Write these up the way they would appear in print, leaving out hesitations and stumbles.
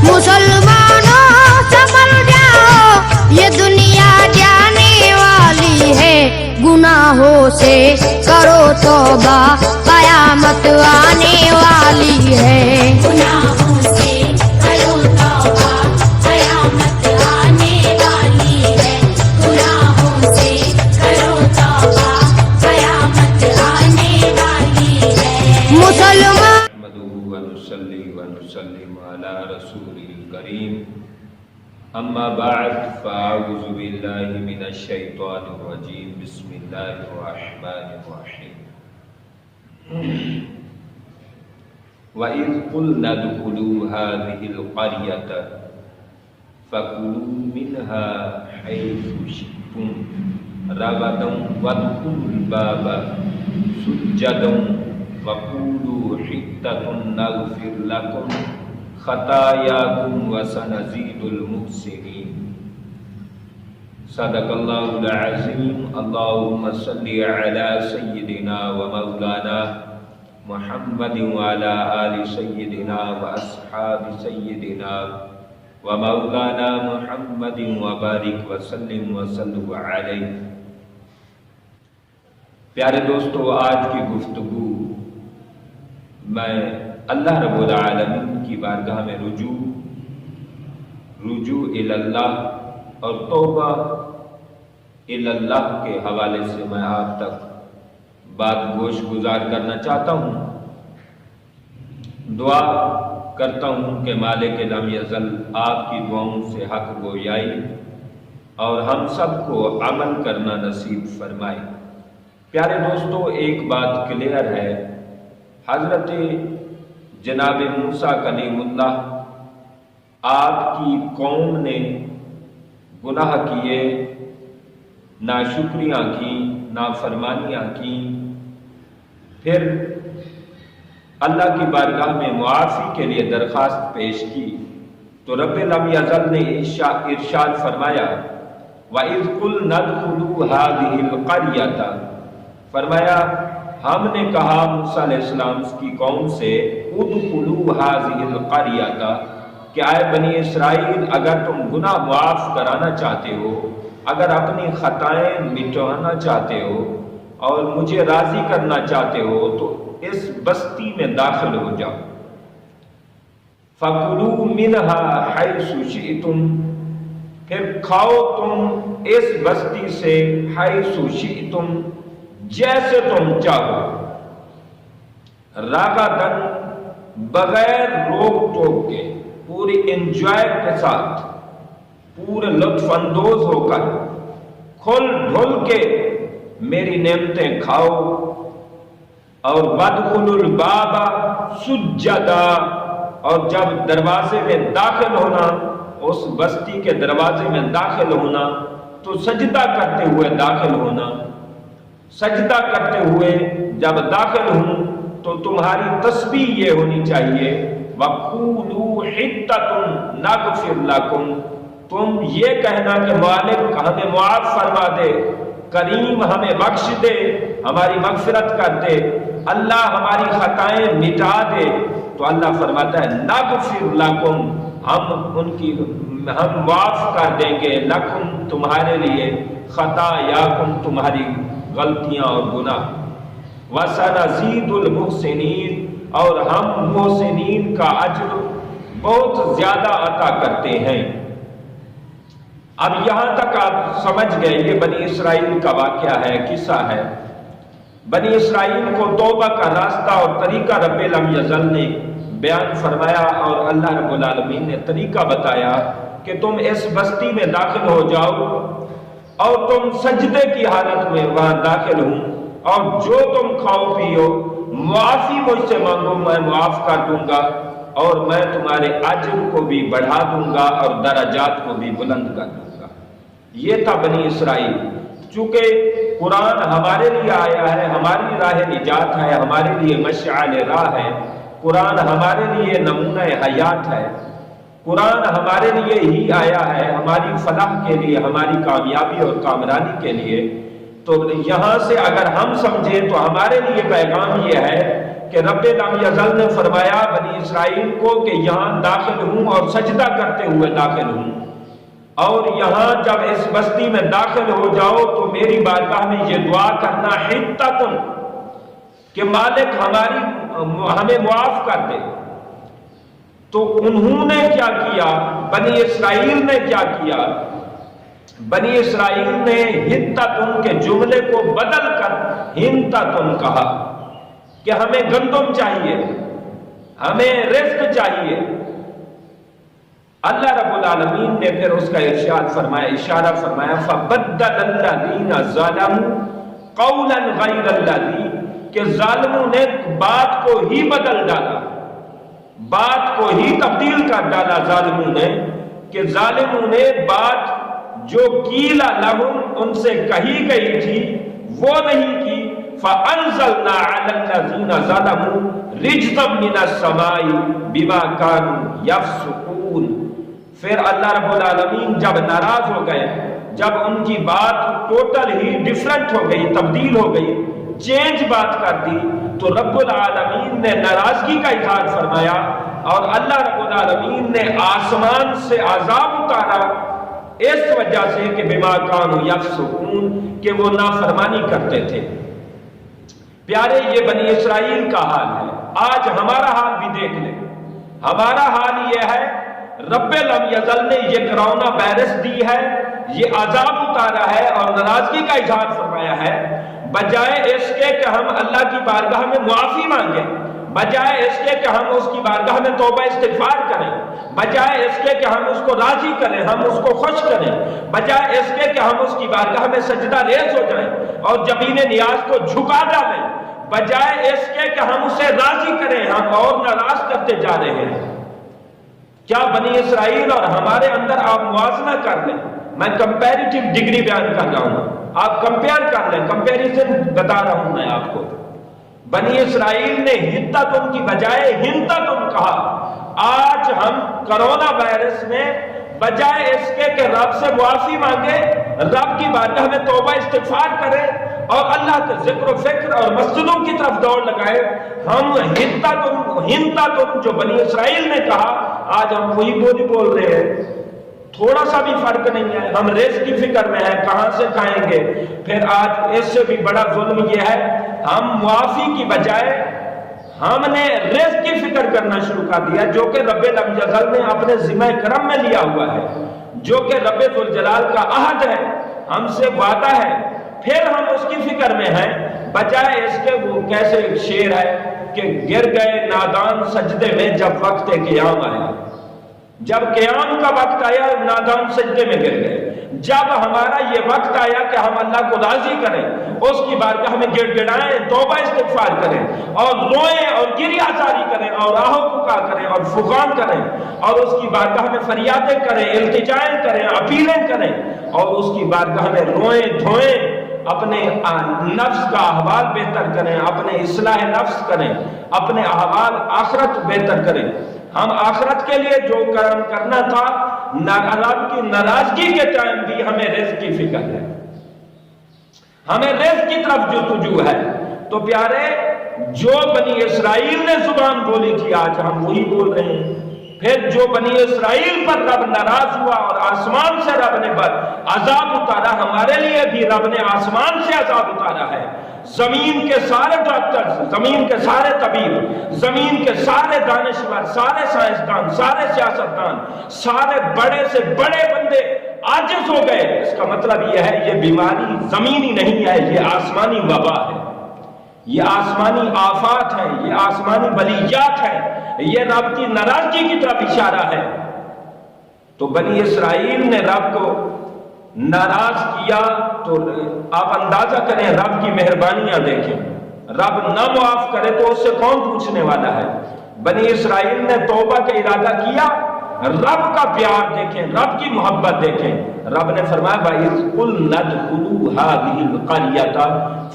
مسلمانوں سنبھل جاؤ، یہ دنیا جانے والی ہے، گناہوں سے کرو توبہ، قیامت آنے والی ہے۔ گناہوں سے کرو توبہ، قیامت آنے والی ہے۔ گناہوں سے کرو توبہ، قیامت آنے والی ہے۔ مسلمان نحمده ونصلي ونسلم على رسوله الكريم اما بعد فاعوذ بالله من الشيطان الرجيم بسم الله الرحمن الرحيم وَإِذْ قُلْنَا ادْخُلُوا هَٰذِهِ الْقَرْيَةَ فَكُلُوا مِنْهَا حَيْثُ شِئْتُمْ رَغَدًا وَادْخُلُوا الْبَابَ سُجَّدًا وَقُولُوا حِطَّةٌ نَغْفِرْ لَكُمْ خَطَايَاكُمْ وَسَنَزِيدُ الْمُحْسِنِينَ۔ صدق اللہ العظیم۔ اللہم صلی علی سیدنا و مولانا محمد وعلی آل سیدنا و اصحاب سیدنا و مولانا محمد وبارک وسلم وصلو علیہ۔ پیارے دوستو، آج کی گفتگو میں اللہ رب العالمین کی بارگاہ میں رجوع اللہ اور توبہ اللہ کے حوالے سے میں آپ تک بات گوش گزار کرنا چاہتا ہوں۔ دعا کرتا ہوں کہ مالک لم یزل آپ کی دعاؤں سے حق گویائی اور ہم سب کو عمل کرنا نصیب فرمائے۔ پیارے دوستو، ایک بات کلیئر ہے، حضرت جناب موسیٰ کلیم اللہ آپ کی قوم نے گناہ کیے، ناشکریاں کی، نافرمانیاں کی، پھر اللہ کی بارگاہ میں معافی کے لیے درخواست پیش کی تو رب لم یزل نے ارشاد فرمایا وَإِذْ قُلْنَا ادْخُلُوا هَٰذِهِ الْقَرْيَةَ، فرمایا ہم نے کہا موسیٰ علیہ السلام کی قوم سے ادخلوا هذه القرية کہ آئے بنی اسرائیل، اگر تم گناہ معاف کرانا چاہتے ہو، اگر اپنی خطائیں مٹانا چاہتے ہو اور مجھے راضی کرنا چاہتے ہو تو اس بستی میں داخل ہو جاؤ۔ فَكُلُوا مِنْهَا حَيْثُ شِئْتُمْ، پھر کھاؤ تم اس بستی سے حَيْثُ شِئْتُمْ، جیسے تم چاہو، راغدن، بغیر روک ٹوک کے، پوری انجوائے کے ساتھ، پورے لطف اندوز ہو کر، کھل ڈھل کے میری نعمتیں کھاؤ، اور وَادْخُلُوا الْبَابَ سُجَّدًا، اور جب دروازے میں داخل ہونا، اس بستی کے دروازے میں داخل ہونا تو سجدہ کرتے ہوئے داخل ہونا۔ سجدہ کرتے ہوئے جب داخل ہوں تو تمہاری تسبیح یہ ہونی چاہیے وَقُولُوا حِطَّةٌ نَغْفِرْ لَكُمْ، تم یہ کہنا کہ مالک ہمیں معاف فرما دے، کریم ہمیں بخش دے، ہماری مغفرت کر دے، اللہ ہماری خطائیں مٹا دے، تو اللہ فرماتا ہے نَغْفِرْ لَكُمْ، ہم معاف کر دیں گے، لکم تمہارے لیے، خطایاکم تمہاری غلطیاں اور گناہ، وَسَنَزِيدُ الْمُحْسِنِينَ، اور ہم محسنین کا اجر بہت زیادہ عطا کرتے ہیں۔ اب یہاں تک آپ سمجھ گئے، یہ بنی اسرائیل کا واقعہ ہے، قصہ ہے۔ بنی اسرائیل کو توبہ کا راستہ اور طریقہ رب لم یزل نے بیان فرمایا اور اللہ رب العالمین نے طریقہ بتایا کہ تم اس بستی میں داخل ہو جاؤ اور تم سجدے کی حالت میں وہاں داخل ہوں، اور جو تم کھاؤ پیو معافی مجھ سے مانگو، میں معاف کر دوں گا، اور میں تمہارے اجر کو بھی بڑھا دوں گا اور درجات کو بھی بلند کر دوں گا۔ یہ تھا بنی اسرائیل۔ چونکہ قرآن ہمارے لیے آیا ہے، ہماری راہ نجات ہے، ہمارے لیے مشعل راہ ہے، قرآن ہمارے لیے نمونہ حیات ہے، قرآن ہمارے لیے ہی آیا ہے، ہماری فلاح کے لیے، ہماری کامیابی اور کامرانی کے لیے۔ تو یہاں سے اگر ہم سمجھیں تو ہمارے لیے پیغام یہ ہے کہ رب لم یزل نے فرمایا بنی اسرائیل کو کہ یہاں داخل ہوں اور سجدہ کرتے ہوئے داخل ہوں، اور یہاں جب اس بستی میں داخل ہو جاؤ تو میری بارگاہ میں یہ دعا کرنا حتتن کہ مالک ہمیں معاف کر دے۔ تو انہوں نے کیا کیا؟ بنی اسرائیل نے کیا کیا؟ بنی اسرائیل نے حتتن کے جملے کو بدل کر ہنتتن کہا کہ ہمیں گندم چاہیے، ہمیں رزق چاہیے۔ اللہ رب العالمین نے پھر اس کا ارشاد فرمایا، اشارہ فرمایا فَبَدَّلَ الَّذِينَ ظَلَمُوا قَوْلًا غَيْرَ الَّذِي، کہ ظالموں نے بات کو ہی بدل ڈالا، بات کو ہی تبدیل کر ڈالا ظالموں نے، کہ ظالموں نے بات جو قیل لہم ان سے کہی گئی تھی وہ نہیں کی۔ فَأَنزَلْنَا عَلَى الَّذِينَ ظَلَمُوا رِجْزًا مِّنَ السَّمَاءِ بِمَا كَانُوا يَفْسُقُونَ۔ پھر اللہ رب العالمین جب ناراض ہو گئے، جب ان کی بات ٹوٹل ہی ڈیفرنٹ ہو گئی، تبدیل ہو گئی، چینج بات کر دی، تو رب العالمین نے ناراضگی کا اظہار فرمایا اور اللہ رب العالمین نے آسمان سے عذاب اتارا اس وجہ سے کہ بما کانوا یفسقون، کہ وہ نافرمانی کرتے تھے۔ پیارے، یہ بنی اسرائیل کا حال ہے۔ آج ہمارا حال بھی دیکھ لیں، ہمارا حال یہ ہے، رب لم یزل نے یہ کرونا وائرس دی ہے، یہ عذاب اتارا ہے اور ناراضگی کا اظہار فرمایا ہے، بجائے اس کے کہ ہم اللہ کی بارگاہ میں معافی مانگیں، بجائے اس کے کہ ہم اس کی بارگاہ میں توبہ استغفار کریں، بجائے اس کے کہ ہم اس کو راضی کریں، ہم اس کو خوش کریں، بجائے اس کے کہ ہم اس کی بارگاہ میں سجدہ ریز ہو جائیں اور جبین نیاز کو جھکا ڈالیں، بجائے اس کے کہ ہم اسے راضی کریں، ہم اور ناراض کرتے جا رہے ہیں۔ کیا بنی اسرائیل اور ہمارے اندر آپ موازنہ کر لیں، میں کمپیریٹیو ڈگری بیان کر رہا ہوں، آپ کمپیئر کر لیں، کمپیریزن بتا رہا ہوں میں آپ کو۔ بنی اسرائیل نے حتتن کی بجائے ہنتتن کہا۔ آج ہم کرونا وائرس میں بجائے اس کے کہ رب سے معافی مانگے، رب کی بارگاہ میں توبہ استغفار کرے اور اللہ کے ذکر و فکر اور مسجدوں کی طرف دوڑ لگائے، ہم ہنتتن جو بنی اسرائیل نے کہا، آج ہم وہی بولی بول رہے ہیں، تھوڑا سا بھی فرق نہیں ہے۔ ہم رزق کی فکر میں ہیں، کہاں سے کھائیں گے۔ پھر آج اس سے بھی بڑا ظلم یہ ہے، ہم معافی کی بجائے ہم نے رزق کی فکر کرنا شروع کر دیا، جو کہ رب لم یزل نے اپنے ذمہ کرم میں لیا ہوا ہے، جو کہ رب ذوالجلال کا عہد ہے، ہم سے وعدہ ہے، پھر ہم اس کی فکر میں ہیں، بجائے اس کے وہ کیسے ایک شعر ہے کہ گر گئے نادان سجدے میں جب وقت قیام آیا۔ جب قیام کا وقت آیا نادان سجدے میں گر گئے۔ جب ہمارا یہ وقت آیا کہ ہم اللہ کو راضی کریں، اس کی بارگاہ میں گڑ گڑائیں، توبہ استغفار کریں اور روئیں اور گریہ زاری کریں اور آہو پکار کریں اور فغان کریں اور اس کی بارگاہ میں فریادیں کریں، التجائیں کریں، اپیلیں کریں اور اس کی بارگاہ میں روئیں دھوئیں، اپنے نفس کا احوال بہتر کریں، اپنے اصلاح نفس کریں، اپنے احوال آخرت بہتر کریں۔ ہم آخرت کے لیے جو کام کرنا تھا، رب کی ناراضگی کے ٹائم بھی ہمیں رزق کی فکر ہے، ہمیں رزق کی طرف جستجو ہے۔ تو پیارے، جو بنی اسرائیل نے زبان بولی تھی آج ہم وہی بول رہے ہیں۔ پھر جو بنی اسرائیل پر رب ناراض ہوا اور آسمان سے رب نے عذاب اتارا، ہمارے لیے بھی رب نے آسمان سے عذاب اتارا ہے۔ زمین کے سارے ڈاکٹر، زمین کے سارے طبیب، زمین کے سارے دانشور، سارے سائنسدان، سارے سیاستدان، سارے بڑے سے بڑے بندے عاجز ہو گئے۔ اس کا مطلب یہ ہے یہ بیماری زمینی نہیں ہے، یہ آسمانی وبا ہے، یہ آسمانی آفات ہیں، یہ آسمانی بلیات ہیں، یہ رب کی ناراضگی کی طرف اشارہ ہے۔ تو بنی اسرائیل نے رب کو ناراض کیا، تو آپ اندازہ کریں رب کی مہربانیاں دیکھیں، رب نہ معاف کرے تو اس سے کون پوچھنے والا ہے۔ بنی اسرائیل نے توبہ کا ارادہ کیا، رب کا پیار دیکھیں، رب کی محبت دیکھیں۔ رب نے فرمایا وَإِذْ قُلْنَا ادْخُلُوا هَٰذِهِ الْقَرْيَةَ،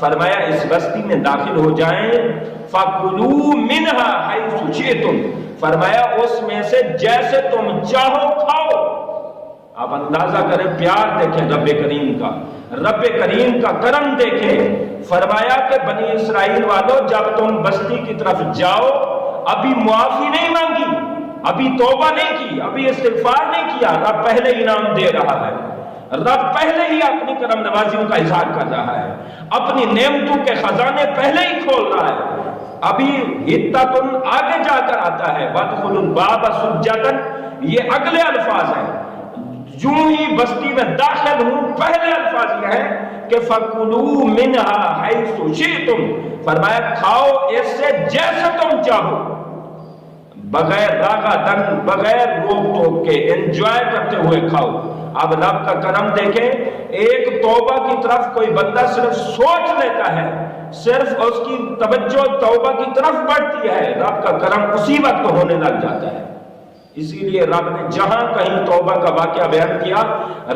فرمایا اس بستی میں داخل ہو جائیں، فَكُلُوا مِنْهَا حَيْثُ شِئْتُمْ، فرمایا اس میں سے جیسے تم چاہو کھاؤ۔ آپ اندازہ کریں، پیار دیکھیں رب کریم کا، رب کریم کا کرم دیکھیں۔ فرمایا کہ بنی اسرائیل والوں جب تم بستی کی طرف جاؤ، ابھی معافی نہیں مانگی، ابھی توبہ نہیں کی، ابھی استغفار نہیں کیا، رب پہلے انعام دے رہا ہے، رب پہلے ہی اپنی کرم نوازیوں کا اظہار کر رہا ہے، اپنی نعمتوں کے خزانے پہلے ہی کھول رہا ہے۔ ابھی حتۃ آگے جا کر آتا ہے، وادخلوا الباب سجدا، یہ اگلے الفاظ ہیں۔ جو ہی بستی میں داخل ہوں، پہلے الفاظ یہ ہے کہ فَكُلُوا مِنْهَا حَيْثُ شِئْتُمْ، فرمایا کھاؤ اس سے جیسے تم چاہو، بغیر راغا دن، بغیر روک ٹوک کے، انجوائے کرتے ہوئے کھاؤ۔ اب رب کا کرم دیکھیں، ایک توبہ کی طرف کوئی بندہ صرف سوچ لیتا ہے، صرف اس کی توجہ توبہ کی طرف بڑھتی ہے، رب کا کرم اسی وقت ہونے لگ جاتا ہے۔ اسی لیے رب نے جہاں کہیں توبہ کا واقعہ بیان کیا،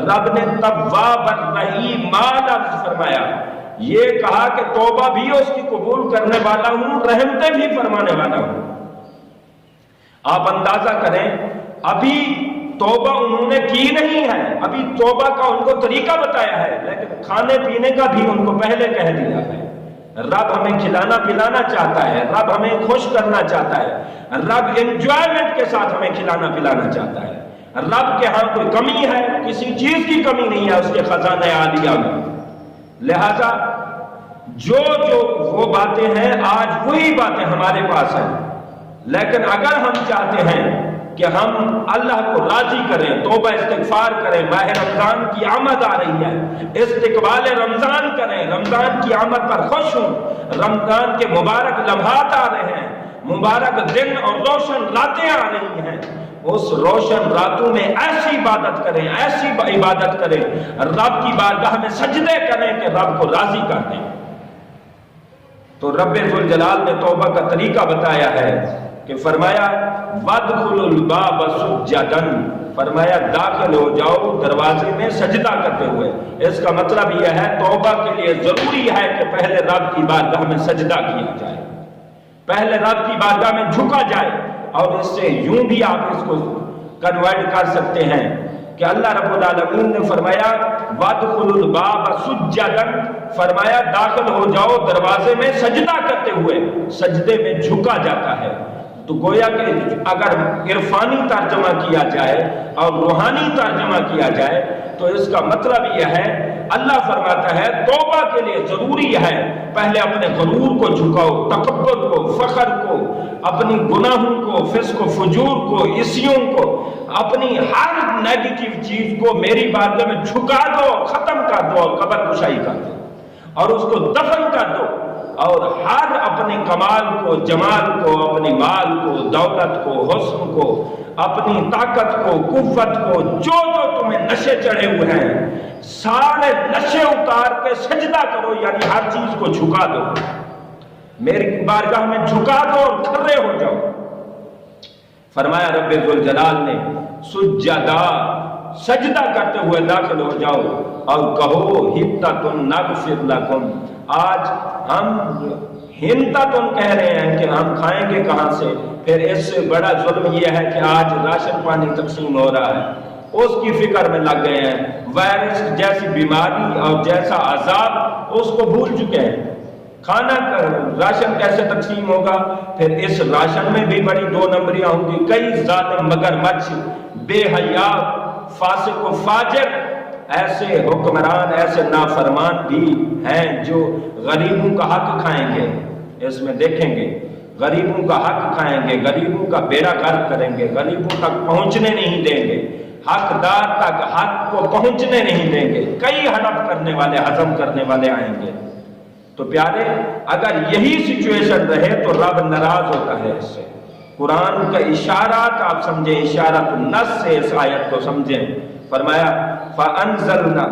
رب نے تواب الرحیم لفظ فرمایا، یہ کہا کہ توبہ بھی اس کی قبول کرنے والا ہوں، رحمتیں بھی فرمانے والا ہوں۔ آپ اندازہ کریں، ابھی توبہ انہوں نے کی نہیں ہے، ابھی توبہ کا ان کو طریقہ بتایا ہے، لیکن کھانے پینے کا بھی ان کو پہلے کہہ دیا ہے۔ رب ہمیں کھلانا پلانا چاہتا ہے، رب ہمیں خوش کرنا چاہتا ہے، رب انجوائمنٹ کے ساتھ ہمیں کھلانا پلانا چاہتا ہے۔ رب کے ہاں کوئی کمی ہے؟ کسی چیز کی کمی نہیں ہے اس کے خزانہ عالیہ میں۔ لہذا جو وہ باتیں ہیں آج وہی باتیں ہمارے پاس ہیں، لیکن اگر ہم چاہتے ہیں کہ ہم اللہ کو راضی کریں، توبہ استغفار کریں، ماہ رمضان کی آمد آ رہی ہے، استقبال رمضان کریں، رمضان کی آمد پر خوش ہوں، رمضان کے مبارک لمحات آ رہے ہیں، مبارک دن اور روشن راتیں آ رہی ہیں، اس روشن راتوں میں ایسی عبادت کریں، ایسی عبادت کریں، رب کی بارگاہ میں سجدے کریں کہ رب کو راضی کر دیں۔ تو رب ذوالجلال نے توبہ کا طریقہ بتایا ہے کہ فرمایا وَادْخُلُوا الْبَابَ سُجَّدًا، فرمایا داخل ہو جاؤ دروازے میں سجدہ کرتے ہوئے۔ اس کا مطلب یہ ہے توبہ کے لیے ضروری ہے کہ پہلے رب کی بارگاہ میں سجدہ کیا جائے، پہلے رب کی بارگاہ میں جھکا جائے۔ اور اس سے یوں بھی آپ اس کو کنورٹ کر سکتے ہیں کہ اللہ رب العالمین نے فرمایا وَادْخُلُوا الْبَابَ سُجَّدًا، فرمایا داخل ہو جاؤ دروازے میں سجدہ کرتے ہوئے، سجدے میں جھکا جاتا ہے۔ تو گویا کہ اگر عرفانی ترجمہ کیا جائے اور روحانی ترجمہ کیا جائے تو اس کا مطلب یہ ہے، اللہ فرماتا ہے توبہ کے لیے ضروری ہے پہلے اپنے غرور کو جھکاؤ، تکبر کو، فخر کو، اپنی گناہوں کو، فسق و فجور کو، عصیوں کو، اپنی ہر نیگیٹو چیز کو میری بارگاہ میں جھکا دو، ختم کر دو اور قبر کشائی کر دو اور اس کو دفن کر دو، اور ہر اپنے کمال کو، جمال کو، اپنی مال کو، دولت کو، حسن کو، اپنی طاقت کو، قوت کو، جو تمہیں نشے چڑھے ہوئے ہیں، سارے نشے اتار کے سجدہ کرو، یعنی ہر چیز کو جھکا دو، میری بارگاہ میں جھکا دو اور کھڑے ہو جاؤ۔ فرمایا رب ذوالجلال نے سجدہ، سجدہ کرتے ہوئے داخل ہو جاؤ اور کہو حتۃ نغفر لکم، آج ہم ہنتاتن کہہ رہے ہیں کہ ہم کھائیں گے کہاں سے، پھر اس سے بڑا ظلم یہ ہے کہ آج راشن پانی تقسیم ہو رہا ہے، اس کی فکر میں لگ گئے ہیں، وائرس جیسی بیماری اور جیسا عذاب اس کو بھول چکے ہیں، کھانا راشن کیسے تقسیم ہوگا، پھر اس راشن میں بھی بڑی دو نمبریاں ہوں گی، کئی ظالم مگرمچھ، بے حیا، فاسق و فاجر، ایسے حکمران، ایسے نافرمان بھی ہیں جو غریبوں کا حق کھائیں گے۔ اس میں دیکھیں گے غریبوں کا حق کھائیں گے، غریبوں کا بیڑا غرق کریں گے، غریبوں تک پہنچنے نہیں دیں گے، حقدار تک حق کو پہنچنے نہیں دیں گے، کئی ہڑپ کرنے والے، ہضم کرنے والے آئیں گے۔ تو پیارے، اگر یہی سچویشن رہے تو رب ناراض ہوتا ہے اس سے۔ قرآن کا اشارات آپ سمجھیں، اشارت النص سے اس آیت کو سمجھیں۔ فرمایا فَأَنزَلْنَا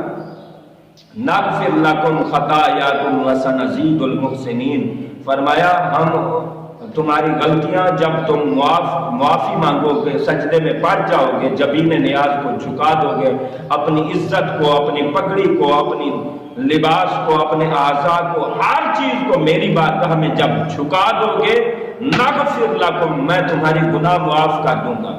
نَغْفِرْ لَكُمْ خَطَايَاكُمْ وَسَنَزِيدُ الْمُحْسِنِينَ، فرمایا ہم تمہاری غلطیاں جب تم معافی مانگو گے، سجدے میں پڑ جاؤ گے، جبین نیاز کو جھکا دو گے، اپنی عزت کو، اپنی پگڑی کو، اپنی لباس کو، اپنے اعضاء کو، ہر چیز کو میری بارگاہ میں جب جھکا دو گے، نغفر لکم، میں تمہاری گناہ معاف کر دوں گا۔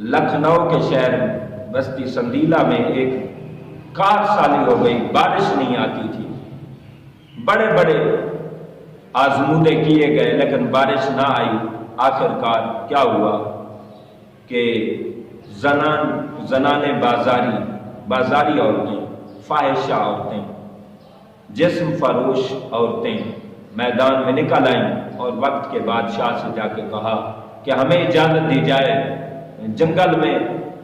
لکھنؤ کے شہر بستی سندیلا میں ایک 4 سالی ہو گئی، بارش نہیں آتی تھی، بڑے بڑے آزمودے کیے گئے لیکن بارش نہ آئی۔ آخر کار کیا ہوا کہ زنانے بازاری عورتیں، فاحشہ عورتیں، جسم فروش عورتیں میدان میں نکل آئیں اور وقت کے بادشاہ سے جا کے کہا کہ ہمیں اجازت دی جائے جنگل میں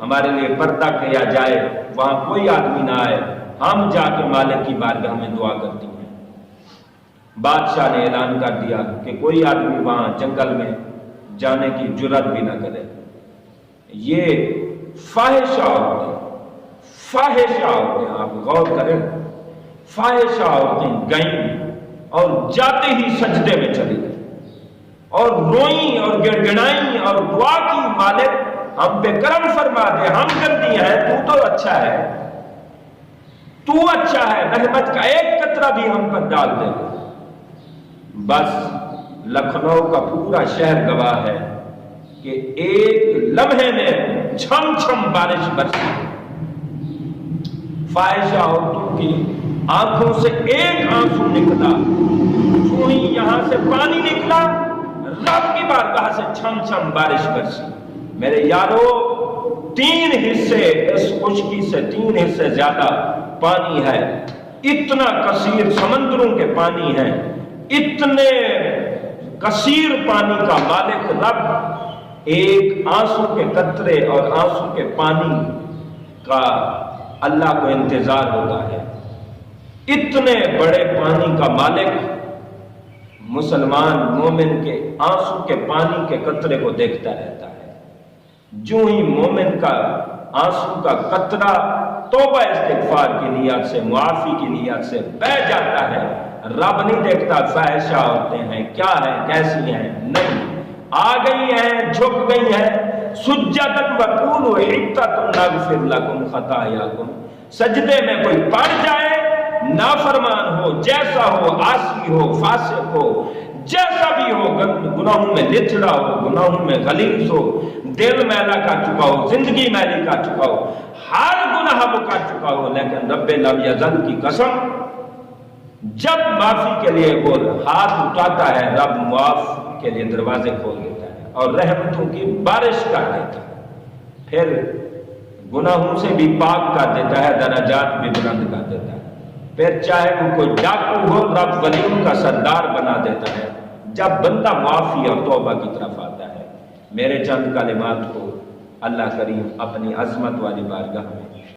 ہمارے لیے پردہ کیا جائے، وہاں کوئی آدمی نہ آئے، ہم جا کے مالک کی بارگاہ میں دعا کرتی ہیں۔ بادشاہ نے اعلان کر دیا کہ کوئی آدمی وہاں جنگل میں جانے کی جرات بھی نہ کرے۔ یہ فاحشہ عورتیں آپ غور کریں، فاحشہ عورتیں گئیں اور جاتے ہی سجدے میں چلی گئی اور روئیں اور گڑگڑائیں اور دعا کی، مالک ہم پہ کرم فرما دے، ہم گندی ہیں، تو اچھا ہے، تو اچھا ہے، رحمت کا ایک قطرہ بھی ہم پر ڈال دے۔ بس لکھنؤ کا پورا شہر گواہ ہے کہ ایک لمحے میں چھم چھم بارش برسی۔ فاحشہ عورتوں کی آنکھوں سے ایک آنسو نکلا، سوئی یہاں سے پانی نکلا، رب کی بارگاہ سے چھم چھم بارش برسی۔ میرے یارو 3 حصے اس خشکی سے 3 حصے زیادہ پانی ہے، اتنا کثیر سمندروں کے پانی ہے، اتنے کثیر پانی کا مالک رب ایک آنسو کے قطرے اور آنسو کے پانی کا اللہ کو انتظار ہوتا ہے۔ اتنے بڑے پانی کا مالک مسلمان مومن کے آنسو کے پانی کے قطرے کو دیکھتا رہتا ہے۔ جو ہی مومن کا آنسو کا قطرہ توبہ استغفار کی نیت سے، معافی کی نیت سے بہہ جاتا ہے، رب نہیں دیکھتا فاحشہ عورتیں ہیں، کیا ہیں، کیسی ہیں، نہیں، آ گئی ہیں، جھک گئی ہیں، سجدن وقولوا حطۃ نغفر لکم خطایاکم، سجدے میں کوئی پڑ جائے، نافرمان ہو، جیسا ہو، عاصی ہو، فاسق ہو، جیسا بھی ہو، گناہوں میں لتڑا ہو، گناہوں میں غلیظ ہو، دل میلا کر چکا ہو، زندگی میلی کر چکا ہو، ہر گناہ وہ کر چکا ہو، لیکن رب لم یزل کی قسم جب معافی کے لیے وہ ہاتھ اٹھاتا ہے، رب معاف کے لیے دروازے کھول دیتا ہے اور رحمتوں کی بارش کر دیتا ہے، پھر گناہوں سے بھی پاک کر دیتا ہے، درجات بھی بلند کر دیتا ہے، پھر چاہے وہ کوئی ڈاکو ہو، رب ولیوں کا سردار بنا دیتا ہے جب بندہ معافی اور توبہ کی طرف آتا ہے۔ میرے چند کلمات کو اللہ کریم اپنی عظمت والی بارگاہ میں